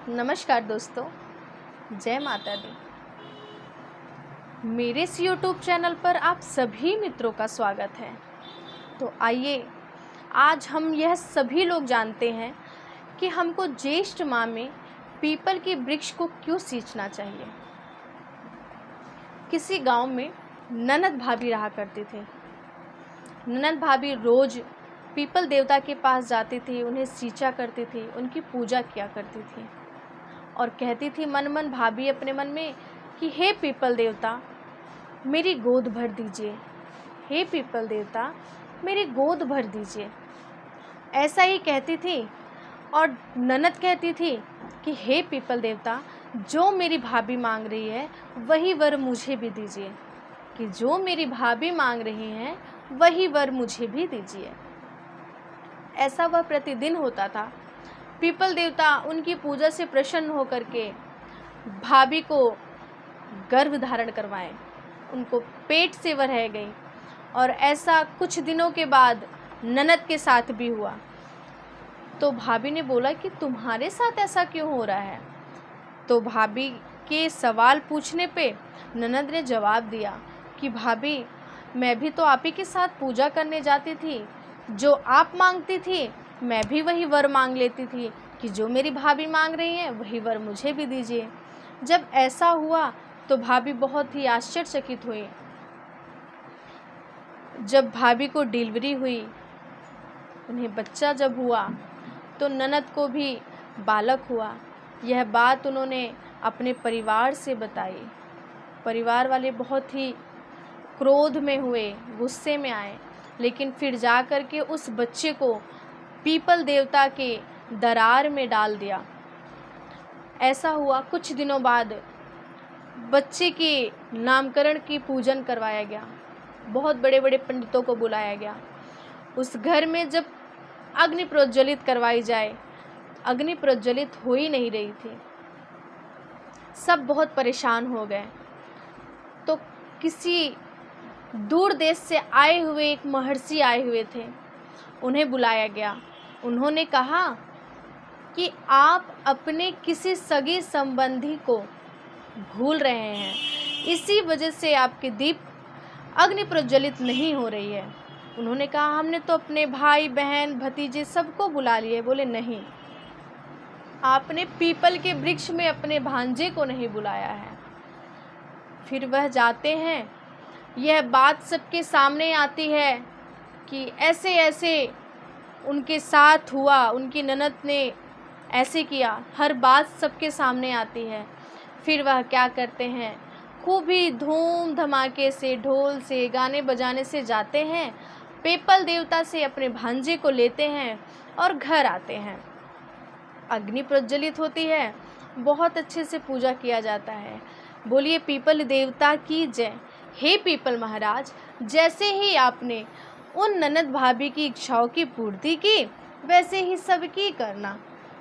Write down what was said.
नमस्कार दोस्तों, जय माता दी। मेरे इस YouTube चैनल पर आप सभी मित्रों का स्वागत है। तो आइए आज हम यह सभी लोग जानते हैं कि हमको ज्येष्ठ माह में पीपल के वृक्ष को क्यों सींचना चाहिए। किसी गांव में ननद भाभी रहा करती थी। ननद भाभी रोज पीपल देवता के पास जाती थी, उन्हें सींचा करती थी, उनकी पूजा किया करती थी और कहती थी मन मन भाभी अपने मन में कि हे पीपल देवता मेरी गोद भर दीजिए, हे पीपल देवता मेरी गोद भर दीजिए। ऐसा ही कहती थी और ननद कहती थी कि हे पीपल देवता जो मेरी भाभी मांग रही है वही वर मुझे भी दीजिए, कि जो मेरी भाभी मांग रही हैं वही वर मुझे भी दीजिए। ऐसा वह प्रतिदिन होता था। पीपल देवता उनकी पूजा से प्रसन्न होकर के भाभी को गर्भ धारण करवाएं, उनको पेट से वह रह गई। और ऐसा कुछ दिनों के बाद ननद के साथ भी हुआ। तो भाभी ने बोला कि तुम्हारे साथ ऐसा क्यों हो रहा है। तो भाभी के सवाल पूछने पे ननद ने जवाब दिया कि भाभी मैं भी तो आप ही के साथ पूजा करने जाती थी, जो आप मांगती थी मैं भी वही वर मांग लेती थी कि जो मेरी भाभी मांग रही हैं वही वर मुझे भी दीजिए। जब ऐसा हुआ तो भाभी बहुत ही आश्चर्यचकित हुई। जब भाभी को डिलीवरी हुई, उन्हें बच्चा जब हुआ तो ननद को भी बालक हुआ। यह बात उन्होंने अपने परिवार से बताई। परिवार वाले बहुत ही क्रोध में हुए, गुस्से में आए, लेकिन फिर जा कर के उस बच्चे को पीपल देवता के दरार में डाल दिया। ऐसा हुआ कुछ दिनों बाद बच्चे के नामकरण की पूजन करवाया गया। बहुत बड़े बड़े पंडितों को बुलाया गया। उस घर में जब अग्नि प्रज्वलित करवाई जाए, अग्नि प्रज्वलित हो ही नहीं रही थी। सब बहुत परेशान हो गए। तो किसी दूर देश से आए हुए एक महर्षि आए हुए थे, उन्हें बुलाया गया। उन्होंने कहा कि आप अपने किसी सगे संबंधी को भूल रहे हैं, इसी वजह से आपके दीप अग्नि प्रज्वलित नहीं हो रही है। उन्होंने कहा हमने तो अपने भाई बहन भतीजे सबको बुला लिए। बोले नहीं, आपने पीपल के वृक्ष में अपने भांजे को नहीं बुलाया है। फिर वह जाते हैं, यह बात सबके सामने आती है कि ऐसे ऐसे उनके साथ हुआ, उनकी ननद ने ऐसे किया। हर बात सबके सामने आती है। फिर वह क्या करते हैं, खूब ही धूम धमाके से, ढोल से, गाने बजाने से जाते हैं, पीपल देवता से अपने भांजे को लेते हैं और घर आते हैं। अग्नि प्रज्वलित होती है, बहुत अच्छे से पूजा किया जाता है। बोलिए पीपल देवता की जय। हे पीपल महाराज, जैसे ही आपने उन ननद भाभी की इच्छाओं की पूर्ति की, वैसे ही सबकी करना।